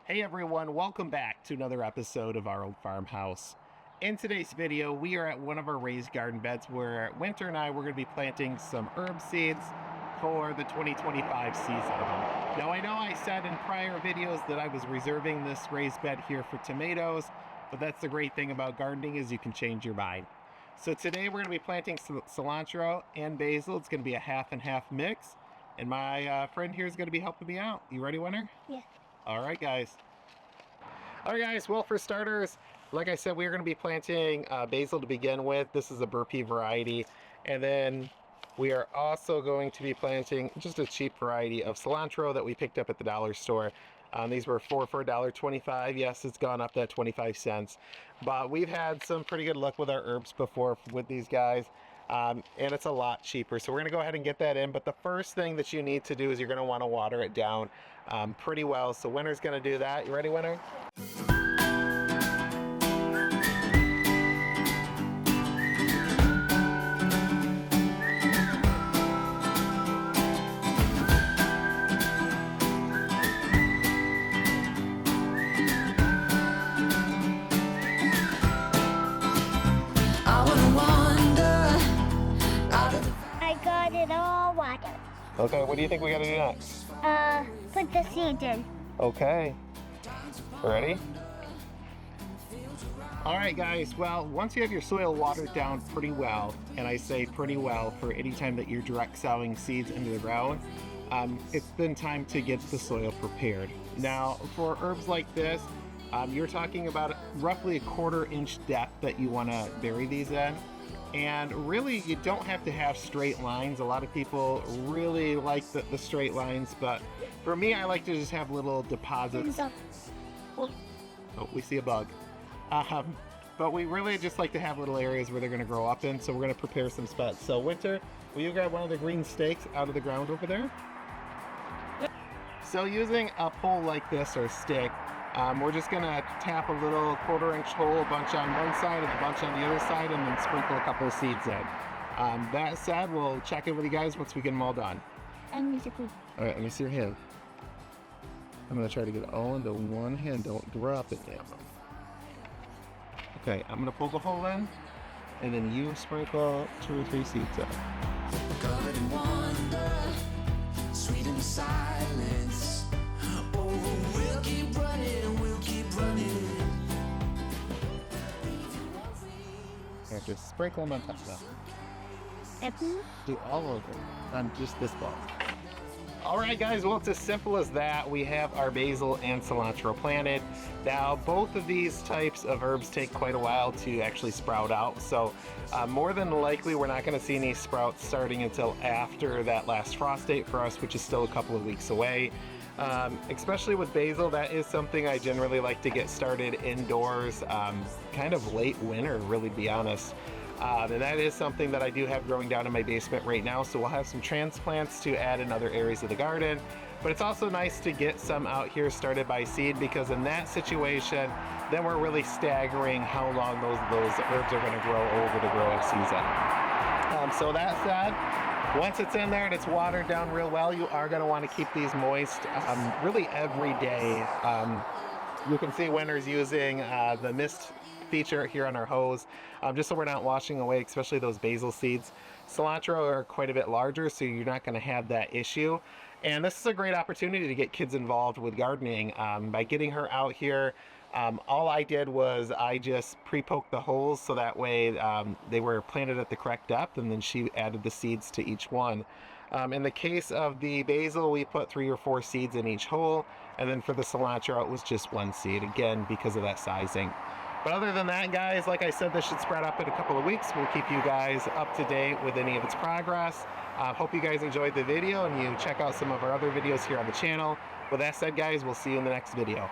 Hey everyone, welcome back to another episode of our old farmhouse. In today's video, we are at one of our raised garden beds where Winter and I were going to be planting some herb seeds for the 2025 season. Now I know I said in prior videos that I was reserving this raised bed here for tomatoes, but that's the great thing about gardening is you can change your mind. So today we're going to be planting cilantro and basil. It's going to be a half and half mix, and my friend here is going to be helping me out. You ready, Winter? Yeah. Alright guys, well, for starters, like I said, we're going to be planting basil to begin with. This is a burpee variety, and then we are also going to be planting just a cheap variety of cilantro that we picked up at the dollar store. These were for $1.25. Yes, it's gone up that 25 cents, but we've had some pretty good luck with our herbs before with these guys. And it's a lot cheaper, so we're going to go ahead and get that in. But the first thing that you need to do is you're going to want to water it down pretty well. So Winter's going to do that. You ready, Winter? It all water. Okay, what do you think we got to do next? Put the seeds in. Okay. Ready? Alright guys, well, once you have your soil watered down pretty well, and I say pretty well for any time that you're direct sowing seeds into the ground, it's then time to get the soil prepared. Now, for herbs like this, you're talking about roughly a 1/4 inch depth that you want to bury these in. And really, you don't have to have straight lines. A lot of people really like the straight lines, but for me, I like to just have little deposits. Oh, we see a bug. But we really just like to have little areas where they're going to grow up in, so we're going to prepare some spots. So Winter, will you grab one of the green stakes out of the ground over there? So using a pole like this or stick, we're just going to tap a little 1/4 inch hole, a bunch on one side and a bunch on the other side, and then sprinkle a couple of seeds in. That said, we'll check in with you guys once we get them all done. And All right, let me see your hand. I'm going to try to get it all into one hand. Don't drop it down. Okay, I'm going to pull the hole in, and then you sprinkle 2 or 3 seeds in. Covered in wonder, sweet in the silence. Oh, we'll keep running, we'll keep running. And just sprinkle them on top of that. Do all over on just this ball. Alright guys, well, it's as simple as that. We have our basil and cilantro planted. Now, both of these types of herbs take quite a while to actually sprout out, so more than likely we're not going to see any sprouts starting until after that last frost date for us, which is still a couple of weeks away. Especially with basil, that is something I generally like to get started indoors, kind of late winter, really, to be honest. And that is something that I do have growing down in my basement right now, so we'll have some transplants to add in other areas of the garden. But it's also nice to get some out here started by seed, because in that situation, then we're really staggering how long those herbs are going to grow over the growing season. So that said, once it's in there and it's watered down real well, you are going to want to keep these moist really every day. You can see Winter's using the mist feature here on our hose, just so we're not washing away, especially those basil seeds. Cilantro are quite a bit larger, so you're not going to have that issue. And this is a great opportunity to get kids involved with gardening. By getting her out here, all I did was I just pre-poked the holes so that way they were planted at the correct depth, and then she added the seeds to each one. In the case of the basil, we put 3 or 4 seeds in each hole, and then for the cilantro, it was just 1 seed, again, because of that sizing. But other than that, guys, like I said, this should spread up in a couple of weeks. We'll keep you guys up to date with any of its progress. Hope you guys enjoyed the video, and you check out some of our other videos here on the channel. With that said, guys, we'll see you in the next video.